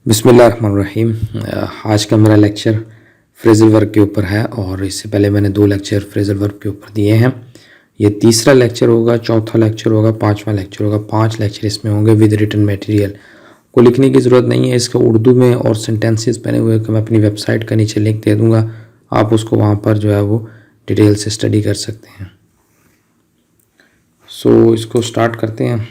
बिस्मिल्लाहिर्रहमानिर्रहीम। आज का मेरा लेक्चर फ्रेजल वर्ब के ऊपर है और इससे पहले मैंने 2 लेक्चर फ्रेजल वर्ब के ऊपर दिए हैं। ये तीसरा लेक्चर होगा, चौथा लेक्चर होगा, 5वां लेक्चर होगा। 5 लेक्चर इसमें होंगे विद रिटन मटेरियल। को लिखने की ज़रूरत नहीं है, इसका उर्दू में और सेंटेंसेस बने हुए कि मैं अपनी वेबसाइट का नीचे लिंक दे दूँगा, आप उसको वहाँ पर जो है वो डिटेल से स्टडी कर सकते हैं। सो इसको स्टार्ट करते हैं।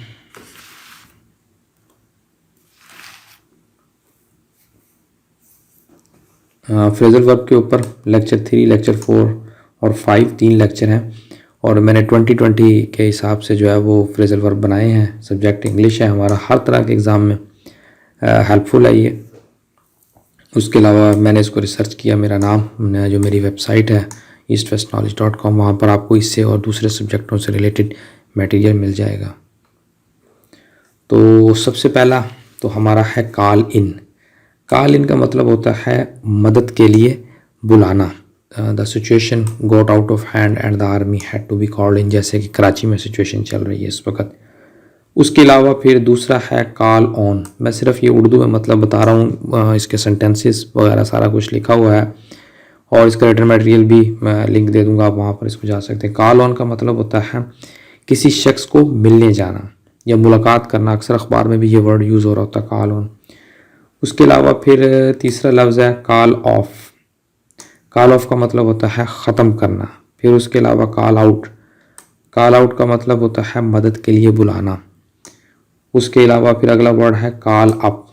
फ्रेजल वर्ब के ऊपर लेक्चर 3, लेक्चर 4 और 5 3 लेक्चर हैं और मैंने 2020 के हिसाब से जो है वो फ्रेजल वर्ब बनाए हैं। सब्जेक्ट इंग्लिश है हमारा, हर तरह के एग्ज़ाम में हेल्पफुल है ये। उसके अलावा मैंने इसको रिसर्च किया, मेरा नाम जो मेरी वेबसाइट है eastwestknowledge.com, वहाँ पर आपको इससे और दूसरे सब्जेक्टों से रिलेटेड मटेरियल मिल जाएगा। तो सबसे पहला तो हमारा है कॉल इन। कॉल इन का मतलब होता है मदद के लिए बुलाना। The situation got out of hand and the army had to be called in, जैसे कि कराची में सिचुएशन चल रही है इस वक्त। उसके अलावा फिर दूसरा है कॉल ऑन। मैं सिर्फ ये उर्दू में मतलब बता रहा हूँ, इसके सेंटेंसेस वगैरह सारा कुछ लिखा हुआ है और इसका रिटन मटेरियल भी मैं लिंक दे दूँगा, आप वहाँ पर इसको जा सकते हैं। कॉल ऑन का मतलब होता है किसी शख्स को मिलने जाना या मुलाकात करना। अक्सर अखबार में भी ये वर्ड यूज़ हो रहा होता है, कॉल ऑन। उसके अलावा फिर तीसरा लफ्ज़ है कॉल ऑफ। कॉल ऑफ का मतलब होता है ख़त्म करना। फिर उसके अलावा कॉल आउट। कॉल आउट का मतलब होता है मदद के लिए बुलाना। उसके अलावा फिर अगला वर्ड है कॉल अप।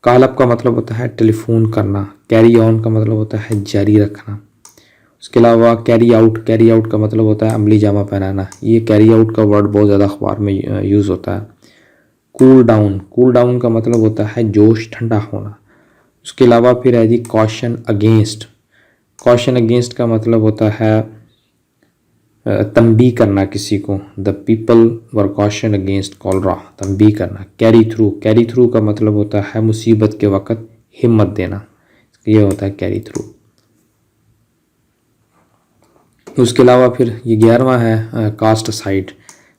कॉल अप का मतलब होता है टेलीफोन करना। कैरी ऑन का मतलब होता है जारी रखना। उसके अलावा कैरी आउट। कैरी आउट का मतलब होता है अमली जामा पहनाना। ये कैरी आउट का वर्ड बहुत ज़्यादा अखबार में यूज़ होता है। Cool down. कूल डाउन का मतलब होता है जोश ठंडा होना। उसके अलावा फिर है जी कॉशन अगेंस्ट। कॉशन अगेंस्ट का मतलब होता है तंबी करना किसी को। The people were caution against cholera, तंबी करना। Carry through. कैरी थ्रू का मतलब होता है मुसीबत के वक़्त हिम्मत देना, ये होता है कैरी थ्रू। उसके अलावा फिर ये 11वां है कास्ट असाइड।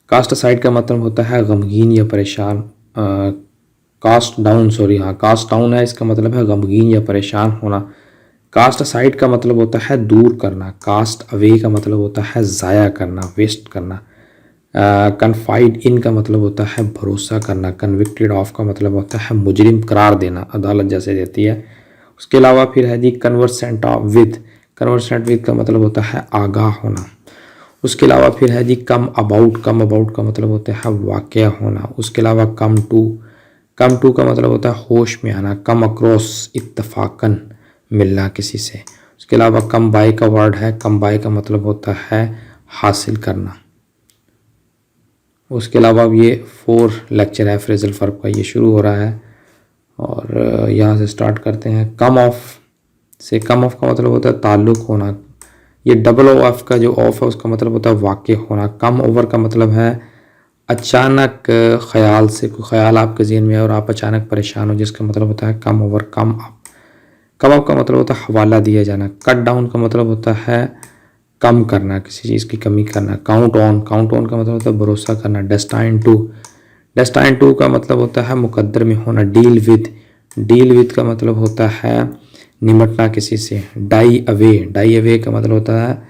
कास्ट असाइड का मतलब होता है गमगीन या परेशान। कास्ट डाउन, सॉरी, हाँ कास्ट डाउन है, इसका मतलब है गमगीन या परेशान होना। कास्ट असाइड का मतलब होता है दूर करना। कास्ट अवे का मतलब होता है ज़ाया करना, वेस्ट करना। कन्फाइड इन का मतलब होता है भरोसा करना। कन्विक्टेड ऑफ का मतलब होता है मुजरिम करार देना, अदालत जैसे देती है। उसके अलावा फिर है जी कन्वर्सेंट विद। कन्वर्सेंट विद का मतलब होता है आगाह होना। उसके अलावा फिर है जी कम अबाउट। कम अबाउट का मतलब होता है वाक़या होना। उसके अलावा कम टू। कम टू का मतलब होता है होश में आना। कम अक्रॉस इत्तफाकन मिलना किसी से। उसके अलावा कम बाय का वर्ड है। कम बाय का मतलब होता है हासिल करना। उसके अलावा ये 4 लेक्चर है फ्रेजल वर्ब का, ये शुरू हो रहा है और यहाँ से स्टार्ट करते हैं। कम ऑफ से, कम ऑफ का मतलब होता है ताल्लुक़ होना। ये डबल ऑफ का जो ऑफ है उसका मतलब होता है वाक़ होना। कम ओवर का मतलब है अचानक ख्याल से, कोई ख्याल आपके ज़हन में है और आप अचानक परेशान हो, जिसका मतलब होता है come over, come up. Come up का मतलब होता है हवाला दिया जाना। कट डाउन का मतलब होता है कम करना, किसी चीज़ की कमी करना। Count on. काउंट ऑन का मतलब होता है भरोसा करना। Destined to. डेस्टाइन टू का मतलब होता है मुकद्दर में होना। Deal with. डील विद का मतलब होता है निमटना किसी से। Die away. डाई अवे का मतलब होता है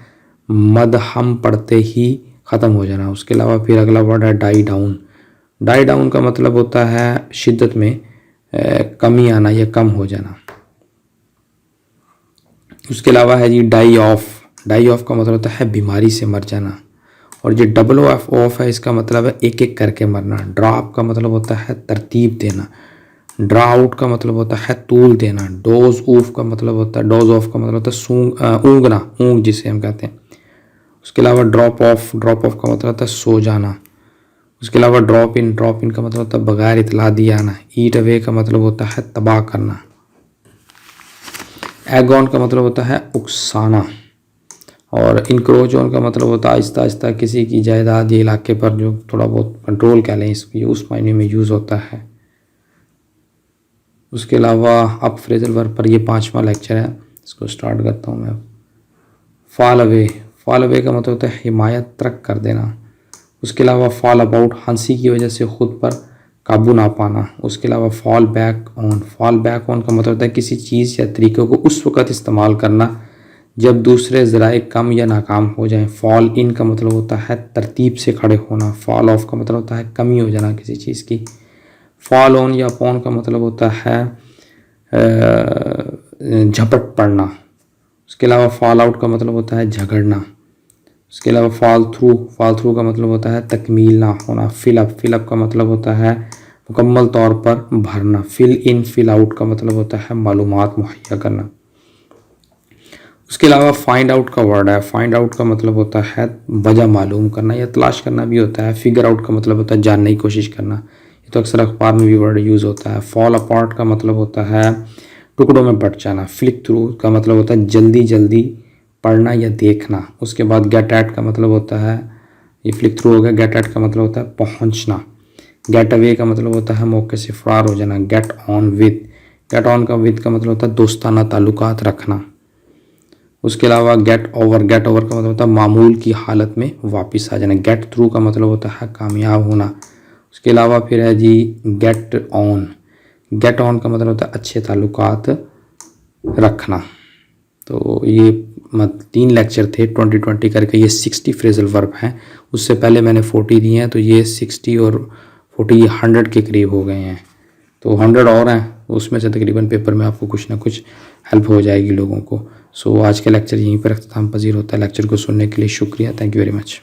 मद हम पढ़ते ही ख़त्म हो जाना। उसके अलावा फिर अगला वर्ड है डाई डाउन। डाई डाउन का मतलब होता है शिद्दत में कमी आना या कम हो जाना। उसके अलावा है जी डाई ऑफ। डाई ऑफ का मतलब होता है बीमारी से मर जाना। और जो डबल ऑफ है इसका मतलब है एक एक करके मरना। ड्रॉप का मतलब होता है तरतीब देना। ड्रा आउट का मतलब होता है तूल देना। डोज ऑफ का मतलब होता है, डोज ऑफ का मतलब होता है ऊँगना, ऊँग जिसे हम कहते हैं। उसके अलावा ड्रॉप ऑफ। ड्रॉप ऑफ का मतलब होता है सो जाना। उसके अलावा ड्रॉप इन। ड्रॉप इन का मतलब होता है बगैर इतला दिए आना। ईट अवे का मतलब होता है तबाह करना। एग ऑन का मतलब होता है उकसाना। और इनक्रोच ऑन का मतलब होता है आहिस्ता आहिस्ता किसी की जायदाद या इलाके पर जो थोड़ा बहुत कंट्रोल कह लें इसकी, उस मायने में यूज़ होता है। उसके अलावा अब फ्रेजल वर्ब पर ये 5वां लेक्चर है, इसको स्टार्ट करता हूँ मैं। Fall away. फॉल अवे का मतलब होता है हिमायत तरक कर देना। उसके अलावा फॉल अबाउट, हंसी की वजह से ख़ुद पर काबू ना पाना। उसके अलावा fall back on, fall back on का मतलब होता है किसी चीज़ या तरीके को उस वक़्त इस्तेमाल करना जब दूसरे ज़राए कम या नाकाम हो जाएं। फॉल इन का मतलब होता है तरतीब से खड़े होना। फॉल ऑफ का मतलब होता है कमी हो जाना किसी चीज़ की। फॉल ऑन या अपॉन का मतलब होता है झपट पड़ना। उसके अलावा फॉल आउट का मतलब होता है झगड़ना। उसके अलावा फॉल थ्रू का मतलब होता है तकमील ना होना। फिल अप का मतलब होता है मुकम्मल तौर पर भरना। फिल इन फिल आउट का मतलब होता है मालूमात मुहैया करना। उसके अलावा फाइंड आउट का वर्ड है। फाइंड आउट का मतलब होता है वजह मालूम करना या तलाश करना भी होता है। फिगर आउट का मतलब होता है जानने की कोशिश करना। ये तो अक्सर अखबार में भी वर्ड यूज़ होता है। फॉल अपार्ट का मतलब होता है टुकड़ों में बट जाना। फ्लिक थ्रू का मतलब होता है जल्दी जल्दी पढ़ना या देखना। उसके बाद गेट एट का मतलब होता है, ये फ्लिक थ्रू हो गया। गेट एट का मतलब होता है पहुंचना। गेट अवे का मतलब होता है मौके से फरार हो जाना। Get on with, get on का विद का मतलब होता है दोस्ताना ताल्लुकात रखना। उसके अलावा गेट ओवर का मतलब होता है मामूल की हालत में वापस आ जाना। गेट थ्रू का मतलब होता है कामयाब होना। उसके अलावा फिर है जी गेट ऑन। गेट ऑन का मतलब होता है अच्छे ताल्लुकात रखना। तो ये 3 लेक्चर थे 2020 करके। ये 60 फ्रेजल वर्ब हैं। उससे पहले मैंने 40 दिए हैं, तो ये 60 और 40 100 के करीब हो गए हैं। तो 100 और हैं, उसमें से तकरीबन पेपर में आपको कुछ ना कुछ हेल्प हो जाएगी लोगों को। सो आज का लेक्चर यहीं पर अख्ताम पजीर होता है। लेक्चर को सुनने के लिए शुक्रिया। Thank you very much.